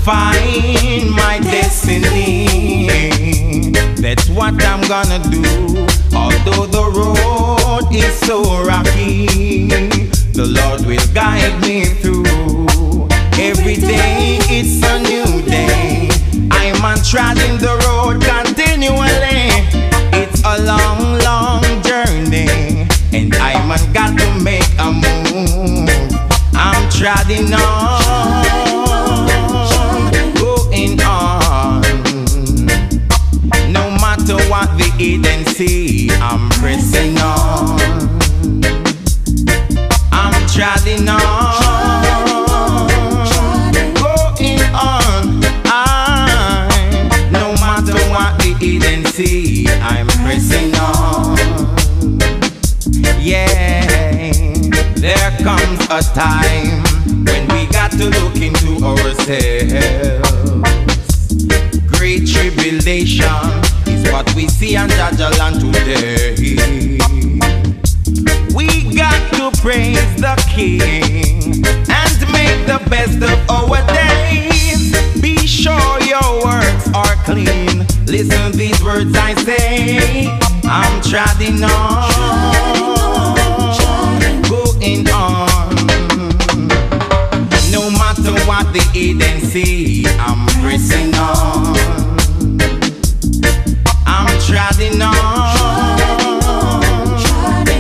find my destiny. That's what I'm gonna do. Although the road is so rocky, the Lord will guide me through. Every day it's a new day. I'm on treading the road continually. It's a long, long journey, and I'm got to make a move. I'm treading on, going on. No matter what the hidden see, I'm pressing on. I'm treading on, going on. No matter what the hidden see, I'm pressing on. Yeah, there comes a time when we got to look into ourselves. Great tribulation is what we see on Jaja land today. We got to praise the King and make the best of our days. Be sure your works are clean. Listen these words I say. I'm treading on, going on. No matter what the hidden see, I'm pressing on. I'm treading on,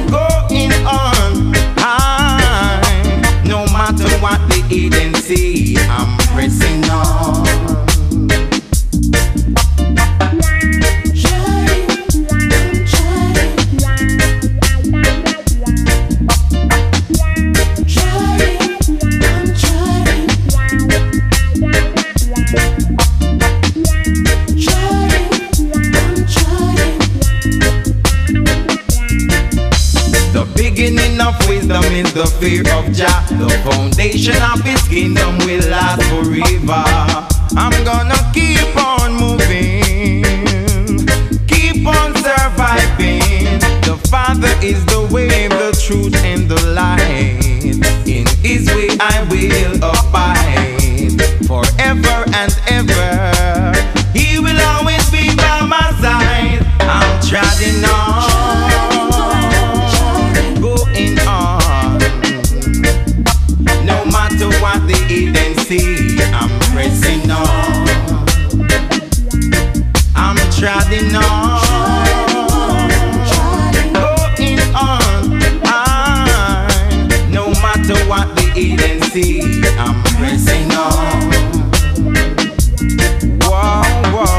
going on. No matter what the hidden see, I'm pressing on. Wisdom is the fear of Jah. The foundation of His kingdom will last forever. I'm gonna keep on moving, keep on surviving. The Father is the way, the truth, and the light. In His way I will abide forever and ever. He will always be by my side. I'm treading on, what the hidden see, I'm pressing on. I'm treading on, going on. No matter what the hidden see, I'm pressing on. Whoa, whoa,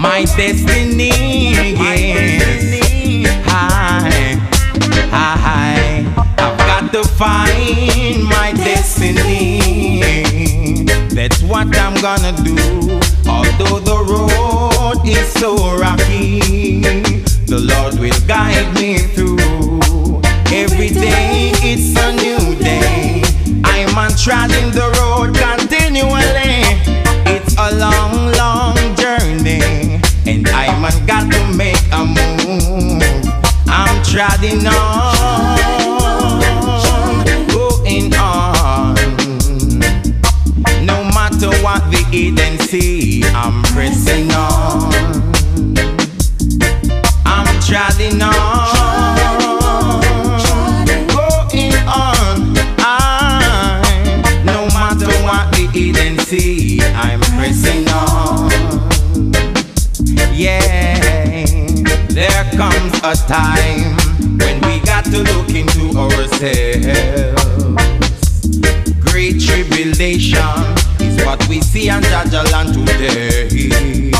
my destiny, high. I've got to find my destiny. That's what I'm gonna do. Although the road is so rocky, the Lord will guide me through. Every day it's a new day. I'm on treading the road continually. It's a long, long journey, and I'm got to make a move. I'm treading on, going on. No matter what the hidden see, I'm pressing on. I'm treading on, going on. No matter what the hidden see, I'm pressing on. Yeah, there comes a time when we got to look into ourselves. Great tribulation is what we see on Jaja land today.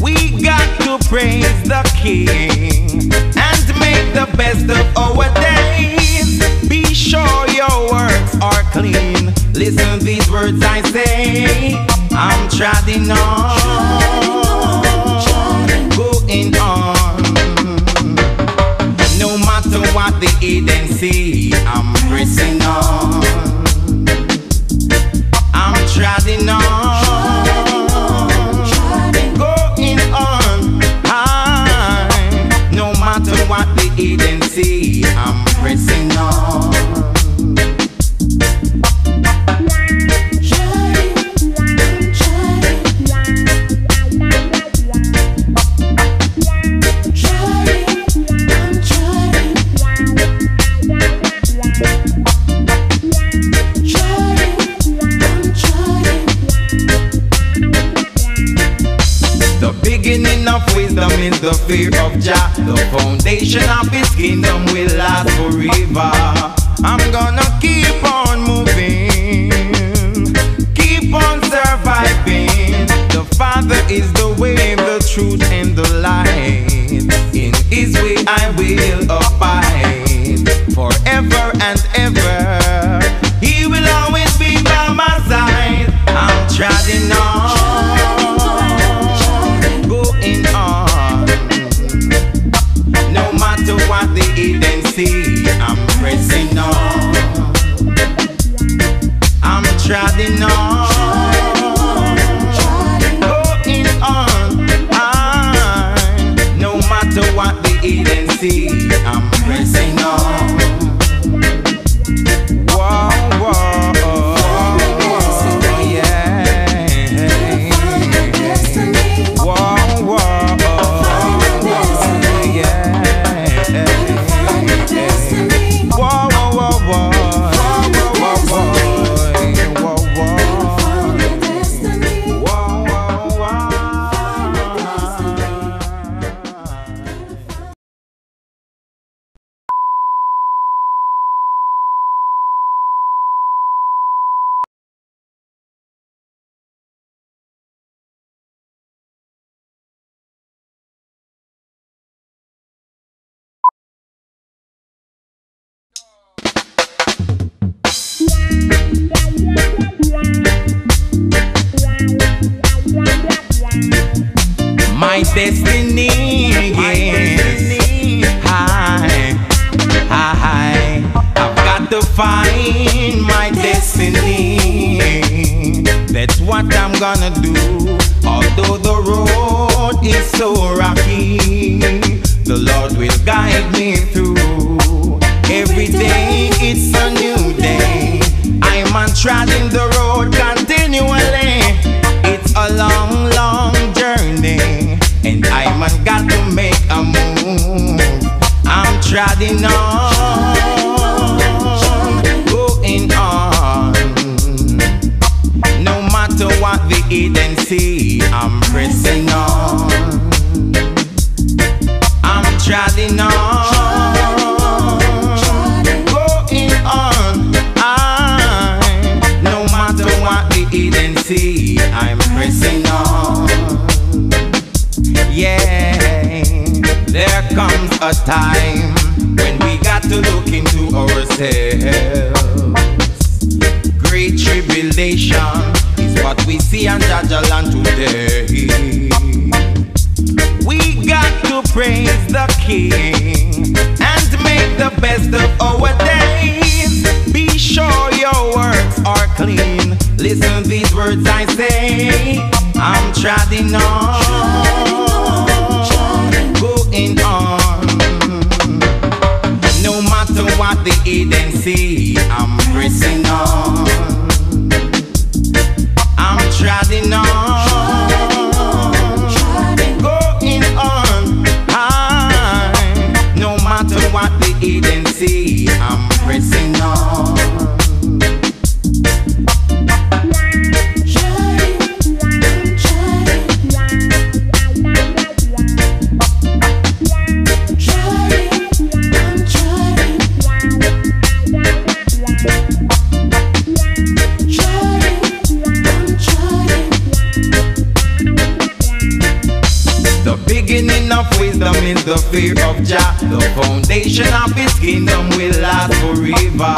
We got to praise the King and make the best of our days. Be sure your works are clean. Listen to these words I say. I'm treading on, going on. No matter what the heathen say, I'm pressing on. I'm treading on, going on high. No matter what the heathen say, I'm pressing on. Wisdom is the fear of Jah. The foundation of His kingdom will last forever. I'm gonna keep on moving, keep on surviving. The Father is the way, the truth, and the light. In His way I will abide forever and ever. He will always be by my side. I'm treading on, what the heathen see, I'm pressing on. I'm treading on, going on. No matter what the heathen see, I'm pressing on. Whoa, whoa, whoa, yeah. Whoa, whoa. My destiny, high, high. I've got to find my destiny. That's what I'm gonna do. Although the road is so rocky, the Lord will guide me through. Every day it's a new day. I'm on treading the road continually. It's a long, long journey, and I'm got to make a move. I'm treading on, going on. No matter what the heathen see, I'm pressing on. I'm treading on, going on. No matter what the heathen see, I'm pressing on. Yeah, there comes a time when we got to look into ourselves. Great tribulation is what we see on Jaja land today. We got to praise the King and make the best of our days. Be sure your works are clean. Listen to these words I say. I'm treading on, going on. No matter what the heathen see, I'm pressing on. I'm treading on, going on high. No matter what the heathen see, I'm pressing on. fear of Jah. The foundation of His kingdom will last forever.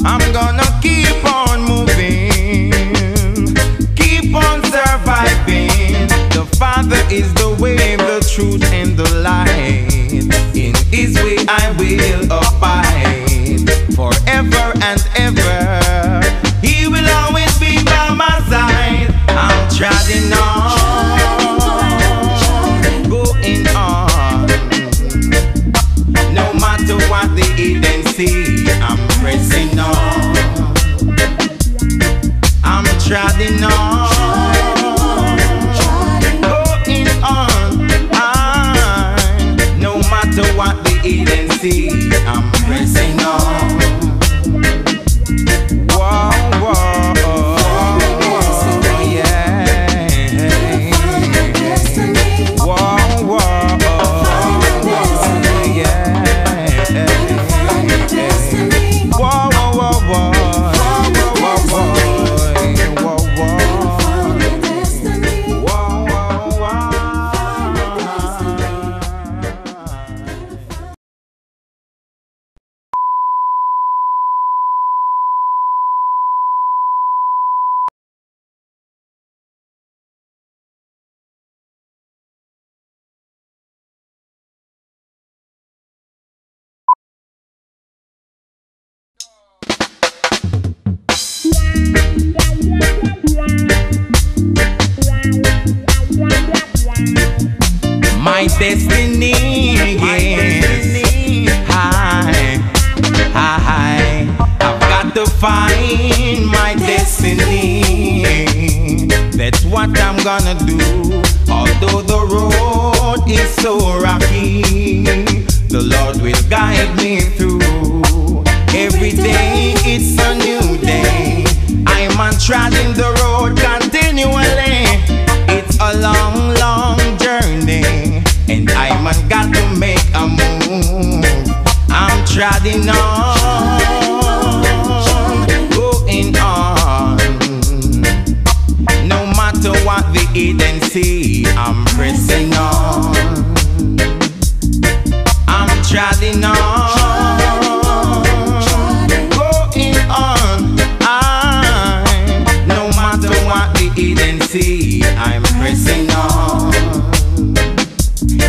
I'm gonna keep on moving, keep on surviving. The Father is the way, the truth, and the light. In His way I will abide forever and ever. He will always be by my side. I'm treading on, going on. No matter what the heathen see, I'm pressing on. I'm treading on, going on. No matter what the heathen see, I'm pressing on. Whoa, whoa, yeah. Whoa, whoa, yeah. Whoa, whoa, whoa, my destiny, high. I've got to find my destiny. That's what I'm gonna do. Although the road is so rocky, the Lord will guide me through. Every day it's a new day. I'm on treading the road continually. It's a long, long journey, and I'm got to make a move. I'm treading on, going on. No matter what the heathen see, I'm pressing on. I'm treading on, going on. No matter what the heathen see, I'm pressing on.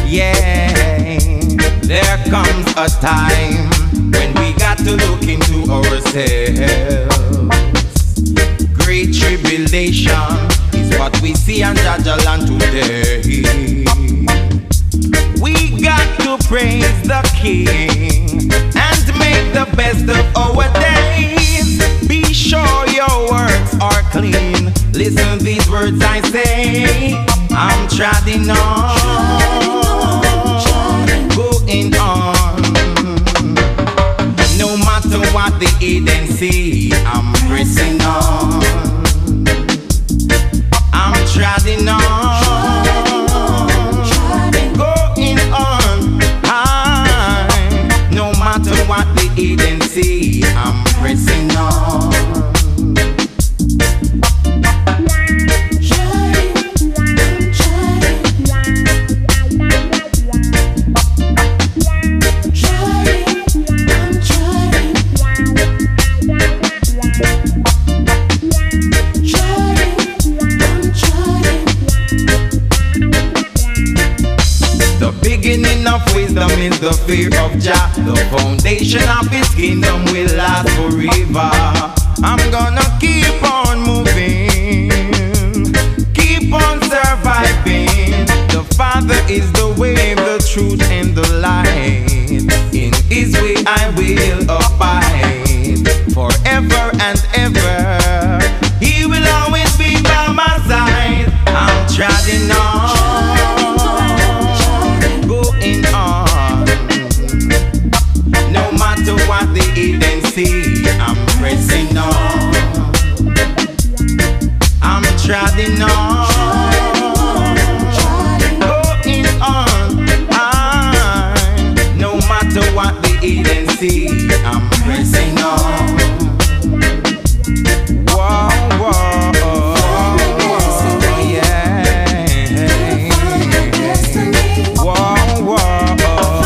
Yeah, there comes a time when we got to look into ourselves. Great tribulation is what we see on Jaja land today. We got to praise the King and make the best of our days. Be sure your works are clean. Listen these words I say. I'm treading on, going on. No matter what the heathen see, I'm pressing on. I'm treading on, going on. No matter what the heathen see, I'm pressing on. Of wisdom is the fear of Jah. The foundation of His kingdom will last forever. I'm gonna keep on moving, keep on surviving. The Father is the way, the truth, and the light. In His way I will abide forever and ever. He will always be by my side. I'm treading on, on. No matter what the heathen see, I'm pressing on. I'm treading on, going on. No matter what the heathen see, I'm pressing on. Whoa, whoa, yeah. Whoa, whoa.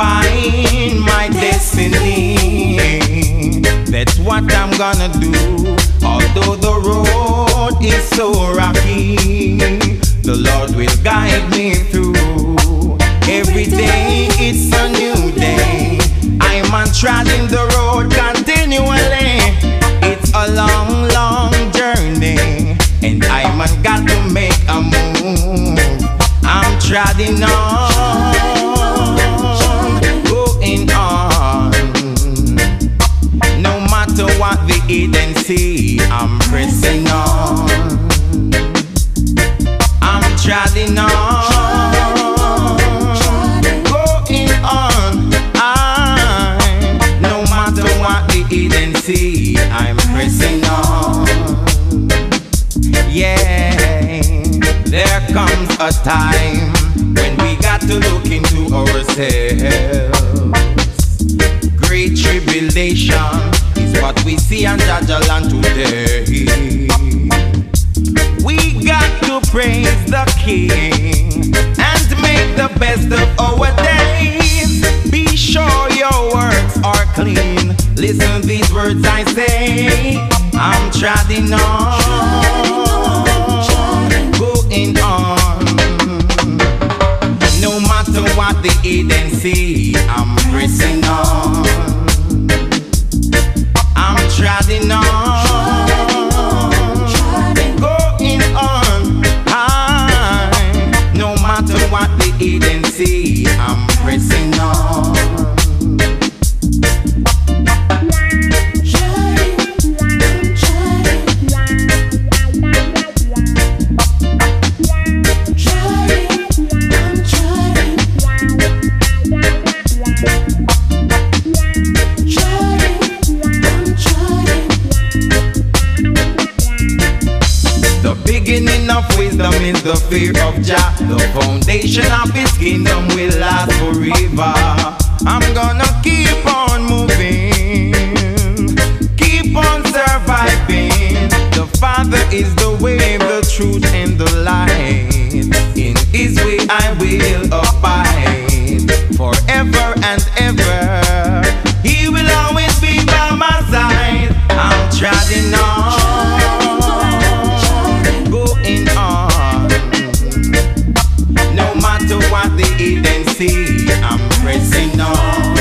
find my destiny. That's what I'm gonna do. Although the road is so rocky, the Lord will guide me through. Every day it's a new day. I'm on treading the road continually. It's a long, long journey, and I'm got to make a move. I'm treading on, going on. No matter what the hidden see, I'm pressing on. I'm treading on, going on. No matter what the hidden see, I'm pressing on. Yeah, there comes a time when we got to look into ourselves. Great tribulation is what we see on Jaja land today. We got to praise the King and make the best of our days. Be sure your works are clean. Listen these words I say. I'm treading on, going on. No matter what the hidden see, I'm pressing on. I'm treading on, going on. No matter what the hidden see, I'm pressing on. Beginning of wisdom is the fear of Jah. The foundation of His kingdom will last forever. I'm gonna keep on moving, keep on surviving. The Father is the way, the truth, and the light. In His way I will abide forever and ever. He will always be by my side. I'm treading on, what the hidden see, I'm pressing on.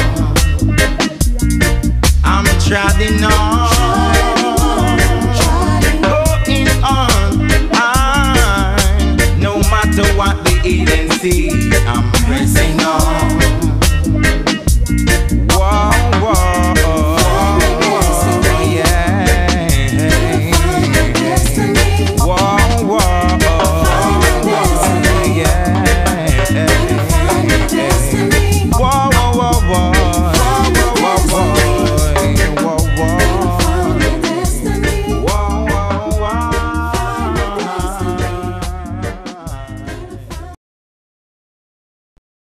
I'm treading on, going on. No matter what the hidden see, I'm pressing on.